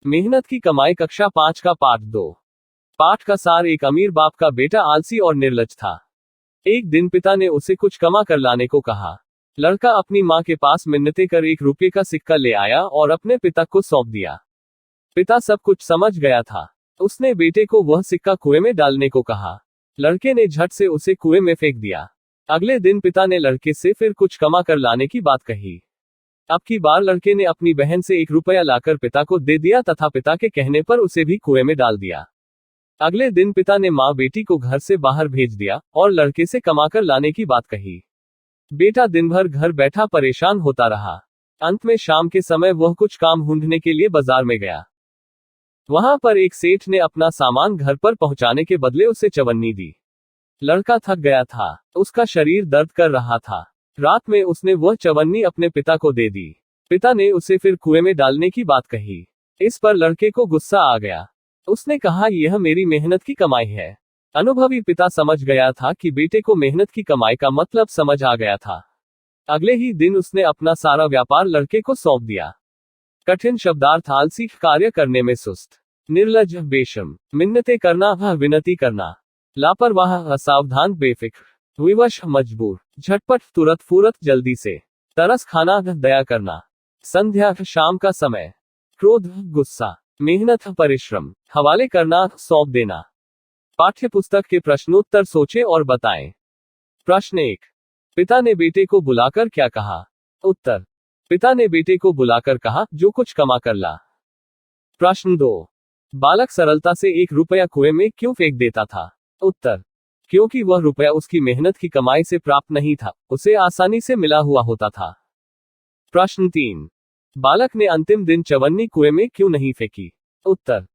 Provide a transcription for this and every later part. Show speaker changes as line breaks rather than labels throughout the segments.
मेहनत की कमाई कक्षा 5 का पाठ 2। पाठ का सार। एक अमीर बाप का बेटा आलसी और निर्लज था। एक दिन पिता ने उसे कुछ कमा कर लाने को कहा। लड़का अपनी माँ के पास मिन्नतें कर 1 रुपये का सिक्का ले आया और अपने पिता को सौंप दिया। पिता सब कुछ समझ गया था। उसने बेटे को वह सिक्का कुएं में डालने को कहा। लड़के ने झट से उसे कुएं में फेंक दिया। अगले दिन पिता ने लड़के से फिर कुछ कमा कर लाने की बात कही। अब की बार लड़के ने अपनी बहन से 1 रुपया लाकर पिता को दे दिया तथा पिता के कहने पर उसे भी कुएं में डाल दिया। अगले दिन पिता ने माँ बेटी को घर से बाहर भेज दिया और लड़के से कमाकर लाने की बात कही। बेटा दिन भर घर बैठा परेशान होता रहा। अंत में शाम के समय वह कुछ काम ढूंढने के लिए बाजार में गया। वहां पर एक सेठ ने अपना सामान घर पर पहुंचाने के बदले उसे चवन्नी दी। लड़का थक गया था, उसका शरीर दर्द कर रहा था। रात में उसने वह चवन्नी अपने पिता को दे दी। पिता ने उसे फिर कुएं में डालने की बात कही। इस पर लड़के को गुस्सा आ गया। उसने कहा, यह मेरी मेहनत की कमाई है। अनुभवी पिता समझ गया था कि बेटे को मेहनत की कमाई का मतलब समझ आ गया था। अगले ही दिन उसने अपना सारा व्यापार लड़के को सौंप दिया। कठिन शब्दार्थ। आलसी, कार्य करने में सुस्त, निर्लज, बेशर्म, मिन्नतें करना, विनती करना, लापरवाह, असावधान, बेफिक्र, विवश, मजबूर, झटपट, तुरंत फुरत, जल्दी से, तरस खाना, दया करना, संध्या, शाम का समय, क्रोध, गुस्सा, मेहनत, परिश्रम, हवाले करना, सौंप देना। पाठ्य पुस्तक के प्रश्नोत्तर सोचें और बताएं। प्रश्न 1। पिता ने बेटे को बुलाकर क्या कहा? उत्तर। पिता ने बेटे को बुलाकर कहा, जो कुछ कमा कर ला। प्रश्न 2। बालक सरलता से 1 रुपया कुएं में क्यों फेंक देता था? उत्तर। क्योंकि वह रुपया उसकी मेहनत की कमाई से प्राप्त नहीं था, उसे आसानी से मिला हुआ होता था। प्रश्न 3। बालक ने अंतिम दिन चवन्नी कुएं में क्यों नहीं फेंकी? उत्तर।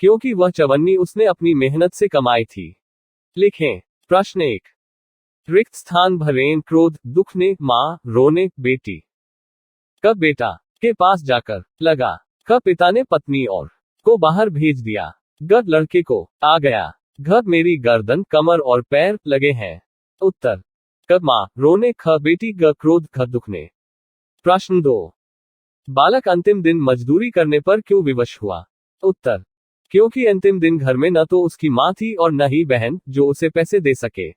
क्योंकि वह चवन्नी उसने अपनी मेहनत से कमाई थी। लिखें। प्रश्न 1। रिक्त स्थान भरें। क्रोध, दुख ने, माँ, रोने, बेटी। कब बेटा के पास जाकर लगा। कब पिता ने पत्नी और को बाहर भेज दिया। गद लड़के को आ गया। घ मेरी गर्दन, कमर और पैर लगे हैं। उत्तर। कब माँ रोने, ख बेटी, ग क्रोध, ख दुखने। प्रश्न 2। बालक अंतिम दिन मजदूरी करने पर क्यों विवश हुआ? उत्तर। क्योंकि अंतिम दिन घर में न तो उसकी माँ थी और न ही बहन, जो उसे पैसे दे सके।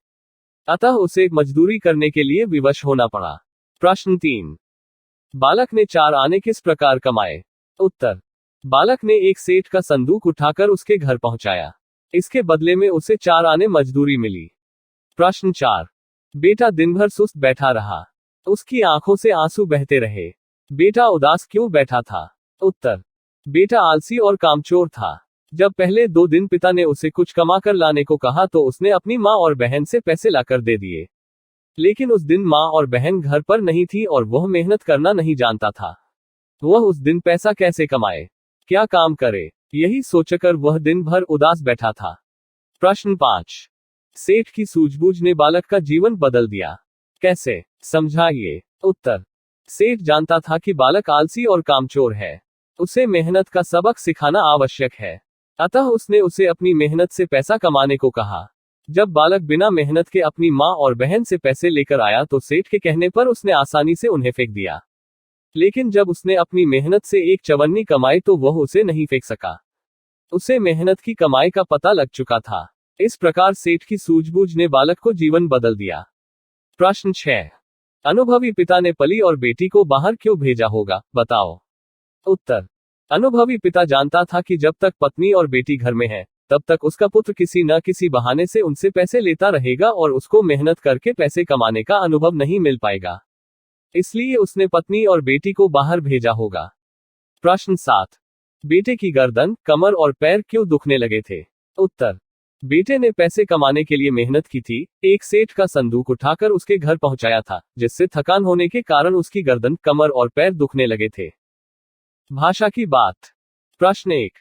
अतः उसे मजदूरी करने के लिए विवश होना पड़ा। प्रश्न 3। बालक ने 4 आने किस प्रकार कमाए? उत्तर। बालक ने एक सेठ का संदूक उठाकर उसके घर पहुंचाया। इसके बदले में उसे 4 आने मजदूरी मिली। प्रश्न 4। बेटा दिन भर सुस्त बैठा रहा। उसकी आंखों से आंसू बहते रहे। बेटा उदास क्यों बैठा था? उत्तर। बेटा आलसी और कामचोर था। जब पहले 2 दिन पिता ने उसे कुछ कमा कर लाने को कहा तो उसने अपनी माँ और बहन से पैसे लाकर दे दिए। लेकिन उस दिन माँ और बहन घर पर नहीं थी और वह मेहनत करना नहीं जानता था। वह उस दिन पैसा कैसे कमाए, क्या काम करे, यही सोचकर वह दिन भर उदास बैठा था। प्रश्न 5। सेठ की सूझबूझ ने बालक का जीवन बदल दिया। कैसे, समझाइए। उत्तर। सेठ जानता था कि बालक आलसी और कामचोर है। उसे मेहनत का सबक सिखाना आवश्यक है। अतः उसने उसे अपनी मेहनत से पैसा कमाने को कहा। जब बालक बिना मेहनत के अपनी माँ और बहन से पैसे लेकर आया तो सेठ के कहने पर उसने आसानी से उन्हें फेंक दिया। लेकिन जब उसने अपनी मेहनत से 1 चवन्नी कमाई तो वह उसे नहीं फेंक सका। उसे मेहनत की कमाई का पता लग चुका था। इस प्रकार सेठ की सूझबूझ ने बालक को जीवन बदल दिया। प्रश्न 6। अनुभवी पिता ने पली और बेटी को बाहर क्यों भेजा होगा, बताओ। उत्तर। अनुभवी पिता जानता था कि जब तक पत्नी और बेटी घर में है, तब तक उसका पुत्र किसी न किसी बहाने से उनसे पैसे लेता रहेगा और उसको मेहनत करके पैसे कमाने का अनुभव नहीं मिल पाएगा। इसलिए उसने पत्नी और बेटी को बाहर भेजा होगा। प्रश्न 7। बेटे की गर्दन, कमर और पैर क्यों दुखने लगे थे? उत्तर। बेटे ने पैसे कमाने के लिए मेहनत की थी, एक सेठ का संदूक उठाकर उसके घर पहुंचाया था, जिससे थकान होने के कारण उसकी गर्दन, कमर और पैर दुखने लगे थे। भाषा की बात। प्रश्न 1।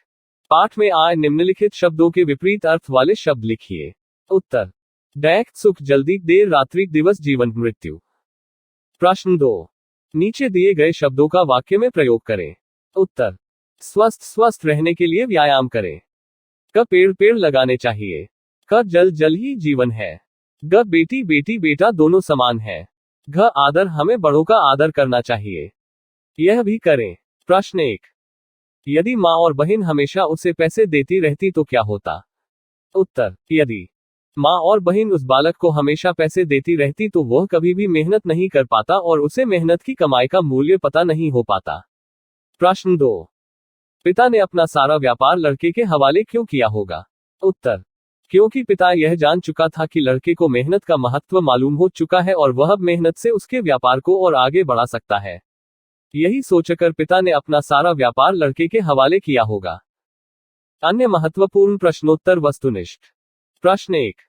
पाठ में आए निम्नलिखित शब्दों के विपरीत अर्थ वाले शब्द लिखिए। उत्तर। दैनिक, सुख, जल्दी, देर, रात्रि, दिवस, जीवन, मृत्यु। प्रश्न 2। नीचे दिए गए शब्दों का वाक्य में प्रयोग करें। उत्तर। स्वस्थ रहने के लिए व्यायाम करें। क पेड़ लगाने चाहिए। क जल ही जीवन है। ग बेटी बेटा दोनों समान है। घ आदर, हमें बड़ों का आदर करना चाहिए। यह भी करें। प्रश्न 1। यदि माँ और बहन हमेशा उसे पैसे देती रहती तो क्या होता? उत्तर, यदि माँ और बहन उस बालक को हमेशा पैसे देती रहती तो वह कभी भी मेहनत नहीं कर पाता और उसे मेहनत की कमाई का मूल्य पता नहीं हो पाता। प्रश्न 2, पिता ने अपना सारा व्यापार लड़के के हवाले क्यों किया होगा? उत्तर, क्योंकि पिता यह जान चुका था कि लड़के को मेहनत का महत्व मालूम हो चुका है और वह अब मेहनत से उसके व्यापार को और आगे बढ़ा सकता है। यही सोचकर पिता ने अपना सारा व्यापार लड़के के हवाले किया होगा। अन्य महत्वपूर्ण प्रश्नोत्तर वस्तुनिष्ठ। प्रश्न 1,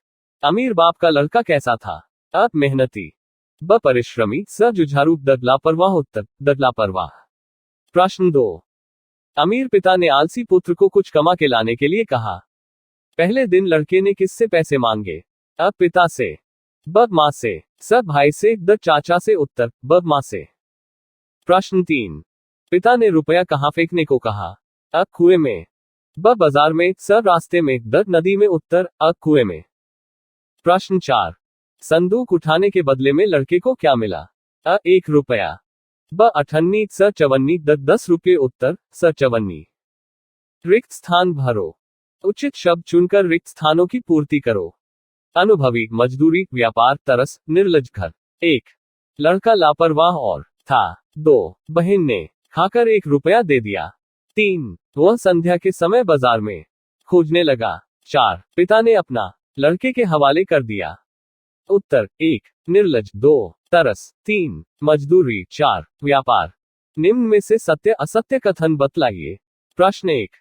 अमीर बाप का लड़का कैसा था? अ, मेहनती, ब, परिश्रमी, स, जुझारू, द, लापरवाह। उत्तर, द, लापरवाह। प्रश्न 2, अमीर पिता ने आलसी पुत्र को कुछ कमा के लाने के लिए कहा। पहले दिन लड़के ने किससे पैसे मांगे? अ, पिता से, ब, माँ से, स, भाई से, द, चाचा से। उत्तर, ब, माँ से। प्रश्न 3, पिता ने रुपया कहाँ फेंकने को कहा? अ, कुएं में, ब, बाजार में, स, रास्ते में, द, नदी में। उत्तर, अ, कुएं में। प्रश्न 4, संदूक उठाने के बदले में लड़के को क्या मिला? अ, 1 रुपया, ब, अठन्नी, स, चवन्नी, द, 10 रुपये। उत्तर, स, चवन्नी। रिक्त स्थान भरो। उचित शब्द चुनकर रिक्त स्थानों की पूर्ति करो। अनुभवी, मजदूरी, व्यापार, तरस, निर्लज, घर। 1, लड़का लापरवाह और था। 2, बहन ने खाकर 1 रुपया दे दिया। 3, वह संध्या के समय बाजार में खोजने लगा। 4, पिता ने अपना लड़के के हवाले कर दिया। उत्तर, 1, निर्लज, 2, तरस, 3, मजदूरी, 4, व्यापार। निम्न में से सत्य असत्य कथन बतलाइए। प्रश्न 1,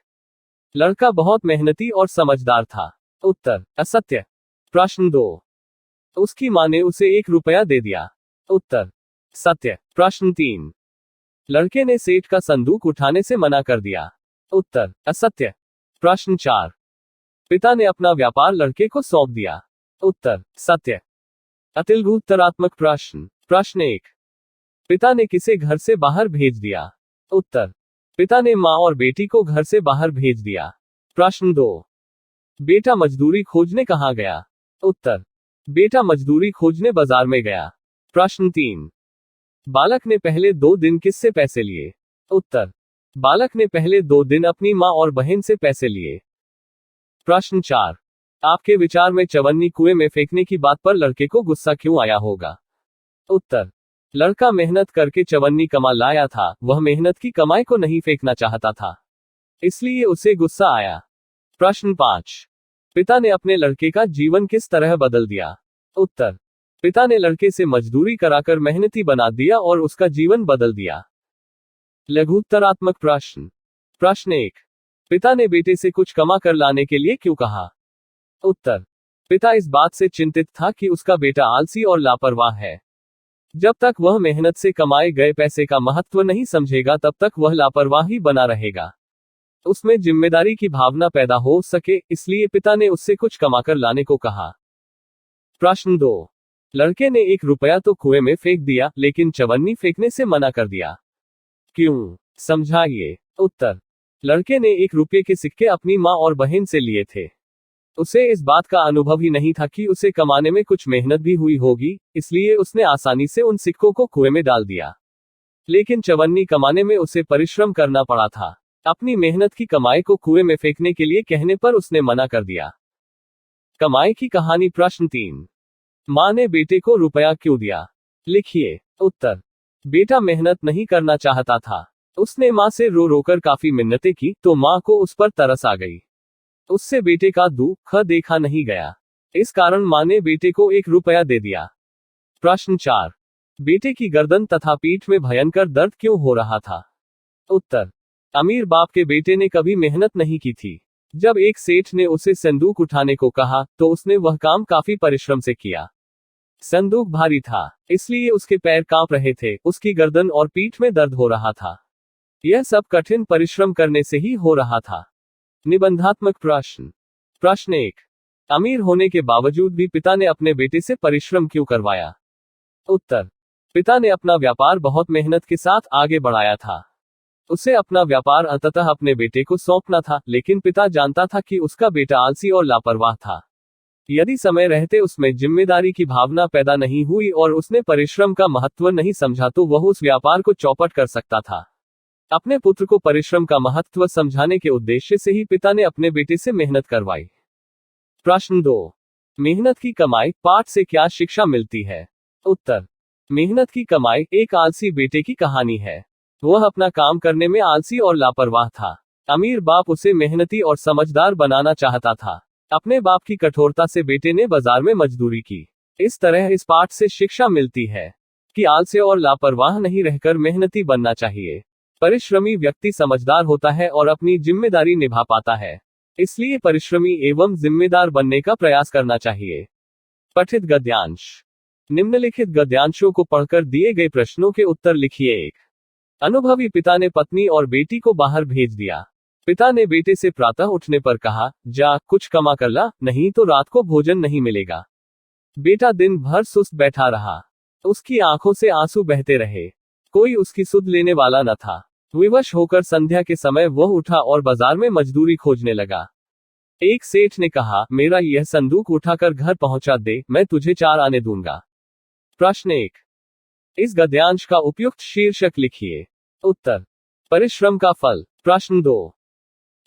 लड़का बहुत मेहनती और समझदार था। उत्तर, असत्य। प्रश्न 2, उसकी माँ ने उसे 1 रुपया दे दिया। उत्तर, सत्य। प्रश्न 3, लड़के ने सेठ का संदूक उठाने से मना कर दिया। उत्तर, असत्य। प्रश्न 4, पिता ने अपना व्यापार लड़के को सौंप दिया। उत्तर, सत्य। अतिलघु उत्तरात्मक प्रश्न। प्रश्न 1, पिता ने किसे घर से बाहर भेज दिया? उत्तर, पिता ने माँ और बेटी को घर से बाहर भेज दिया। प्रश्न 2, बेटा मजदूरी खोजने कहाँ गया? उत्तर, बेटा मजदूरी खोजने बाजार में गया। प्रश्न 3, बालक ने पहले 2 दिन किससे पैसे लिए? उत्तर, बालक ने पहले 2 दिन अपनी माँ और बहन से पैसे लिए। प्रश्न 4, आपके विचार में चवन्नी कुएं में फेंकने की बात पर लड़के को गुस्सा क्यों आया होगा? उत्तर, लड़का मेहनत करके चवन्नी कमा लाया था, वह मेहनत की कमाई को नहीं फेंकना चाहता था, इसलिए उसे गुस्सा आया। प्रश्न 5, पिता ने अपने लड़के का जीवन किस तरह बदल दिया? उत्तर, पिता ने लड़के से मजदूरी कराकर मेहनती बना दिया और उसका जीवन बदल दिया। लघुत्तरात्मक प्रश्न। प्रश्न 1, पिता ने बेटे से कुछ कमा कर लाने के लिए क्यों कहा? उत्तर, पिता इस बात से चिंतित था कि उसका बेटा आलसी और लापरवाह है। जब तक वह मेहनत से कमाए गए पैसे का महत्व नहीं समझेगा तब तक वह लापरवाह ही बना रहेगा। उसमें जिम्मेदारी की भावना पैदा हो सके, इसलिए पिता ने उससे कुछ कमाकर लाने को कहा। प्रश्न 2, लड़के ने 1 रुपया तो कुएं में फेंक दिया, लेकिन चवन्नी फेंकने से मना कर दिया। क्यों? समझाइए। उत्तर, लड़के ने 1 रुपये के सिक्के अपनी माँ और बहन से लिए थे। उसे इस बात का अनुभव ही नहीं था कि उसे कमाने में कुछ मेहनत भी हुई होगी, इसलिए उसने आसानी से उन सिक्कों को कुएं में डाल दिया। लेकिन चवन्नी कमाने में उसे परिश्रम करना पड़ा था। अपनी मेहनत की कमाई को कुएं में फेंकने के लिए कहने पर उसने मना कर दिया। कमाई की कहानी। प्रश्न 3, माँ ने बेटे को रुपया क्यों दिया? लिखिए। उत्तर, बेटा मेहनत नहीं करना चाहता था। उसने माँ से रो रोकर काफी मिन्नतें की, तो माँ को उस पर तरस आ गई। उससे बेटे का दुख देखा नहीं गया, इस कारण माँ ने बेटे को 1 रुपया दे दिया। प्रश्न 4, बेटे की गर्दन तथा पीठ में भयंकर दर्द क्यों हो रहा था? उत्तर, अमीर बाप के बेटे ने कभी मेहनत नहीं की थी। जब एक सेठ ने उसे संदूक उठाने को कहा, तो उसने वह काम काफी परिश्रम से किया। संदूक भारी था, इसलिए उसके पैर कांप रहे थे, उसकी गर्दन और पीठ में दर्द हो रहा था। यह सब कठिन परिश्रम करने से ही हो रहा था। निबंधात्मक प्रश्न। प्रश्न 1, अमीर होने के बावजूद भी पिता ने अपने बेटे से परिश्रम क्यों करवाया? उत्तर, पिता ने अपना व्यापार बहुत मेहनत के साथ आगे बढ़ाया था। उसे अपना व्यापार अंततः अपने बेटे को सौंपना था, लेकिन पिता जानता था कि उसका बेटा आलसी और लापरवाह था। यदि समय रहते उसमें जिम्मेदारी की भावना पैदा नहीं हुई और उसने परिश्रम का महत्व नहीं समझा तो वह उस व्यापार को चौपट कर सकता था। अपने पुत्र को परिश्रम का महत्व समझाने के उद्देश्य से ही पिता ने अपने बेटे से मेहनत करवाई। प्रश्न 2। मेहनत की कमाई पाठ से क्या शिक्षा मिलती है? उत्तर। मेहनत की कमाई एक आलसी बेटे की कहानी है। वह अपना काम करने में आलसी और लापरवाह था। अमीर बाप उसे मेहनती और समझदार बनाना चाहता था। अपने बाप की कठोरता से बेटे ने बाजार में मजदूरी की। इस तरह इस पाठ से शिक्षा मिलती है कि आलसी और लापरवाह नहीं रहकर मेहनती बनना चाहिए। परिश्रमी व्यक्ति समझदार होता है और अपनी जिम्मेदारी निभा पाता है। इसलिए परिश्रमी एवं जिम्मेदार बनने का प्रयास करना चाहिए। पठित गद्यांश। निम्नलिखित गद्यांशों को पढ़कर दिए गए प्रश्नों के उत्तर लिखिए। 1। अनुभवी पिता ने पत्नी और बेटी को बाहर भेज दिया। पिता ने बेटे से प्रातः उठने पर कहा, जा कुछ कमा कर ला, नहीं तो रात को भोजन नहीं मिलेगा। बेटा दिन भर सुस्त बैठा रहा। उसकी आंखों से आंसू बहते रहे। कोई उसकी सुध लेने वाला न था। विवश होकर संध्या के समय वह उठा और बाजार में मजदूरी खोजने लगा। एक सेठ ने कहा, मेरा यह संदूक उठाकर घर पहुंचा दे, मैं तुझे 4 आने दूंगा। प्रश्न 1। इस गद्यांश का उपयुक्त शीर्षक लिखिए। उत्तर। परिश्रम का फल। प्रश्न 2।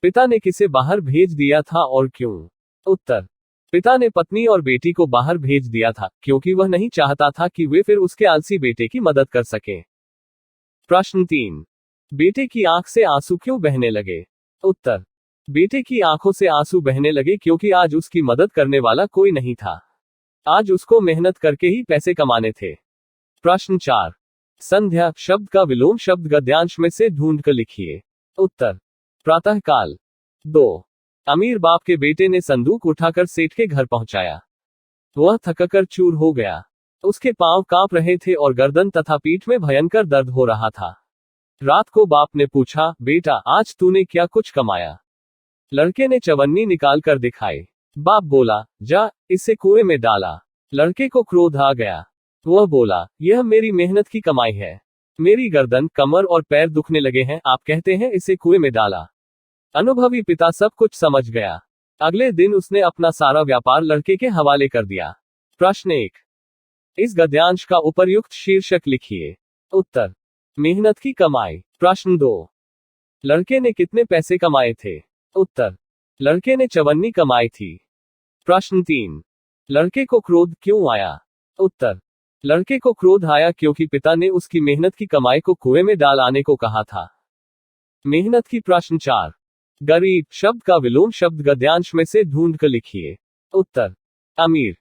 पिता ने किसे बाहर भेज दिया था और क्यों? उत्तर। पिता ने पत्नी और बेटी को बाहर भेज दिया था क्योंकि वह नहीं चाहता था कि वे फिर उसके आलसी बेटे की मदद कर सकें। प्रश्न 3। बेटे की आंख से आंसू क्यों बहने लगे? उत्तर। बेटे की आंखों से आंसू बहने लगे क्योंकि आज उसकी मदद करने वाला कोई नहीं था। आज उसको मेहनत करके ही पैसे कमाने थे। प्रश्न 4। संध्या शब्द का विलोम शब्द गद्यांश में से ढूंढ कर लिखिए। उत्तर। प्रातःकाल। 2। अमीर बाप के बेटे ने संदूक उठाकर सेठ के घर पहुंचाया। वह थककर चूर हो गया। उसके पांव कांप रहे थे और गर्दन तथा पीठ में भयंकर दर्द हो रहा था। रात को बाप ने पूछा, बेटा आज तूने क्या कुछ कमाया? लड़के ने चवन्नी निकाल कर दिखाई। बाप बोला, जा इसे कुएं में डाला। लड़के को क्रोध आ गया। वह बोला, यह मेरी मेहनत की कमाई है। मेरी गर्दन, कमर और पैर दुखने लगे हैं, आप कहते हैं इसे कुएं में डाला। अनुभवी पिता सब कुछ समझ गया। अगले दिन उसने अपना सारा व्यापार लड़के के हवाले कर दिया। प्रश्न 1। इस गद्यांश का उपर्युक्त शीर्षक लिखिए। उत्तर। मेहनत की कमाई। प्रश्न 2। लड़के ने कितने पैसे कमाए थे? उत्तर। लड़के ने चवन्नी कमाई थी। प्रश्न 3। लड़के को क्रोध क्यों आया? उत्तर। लड़के को क्रोध आया क्योंकि पिता ने उसकी मेहनत की कमाई को कुएं में डाल आने को कहा था। मेहनत की। प्रश्न 4। गरीब शब्द का विलोम शब्द गद्यांश में से ढूंढ कर लिखिए। उत्तर। अमीर।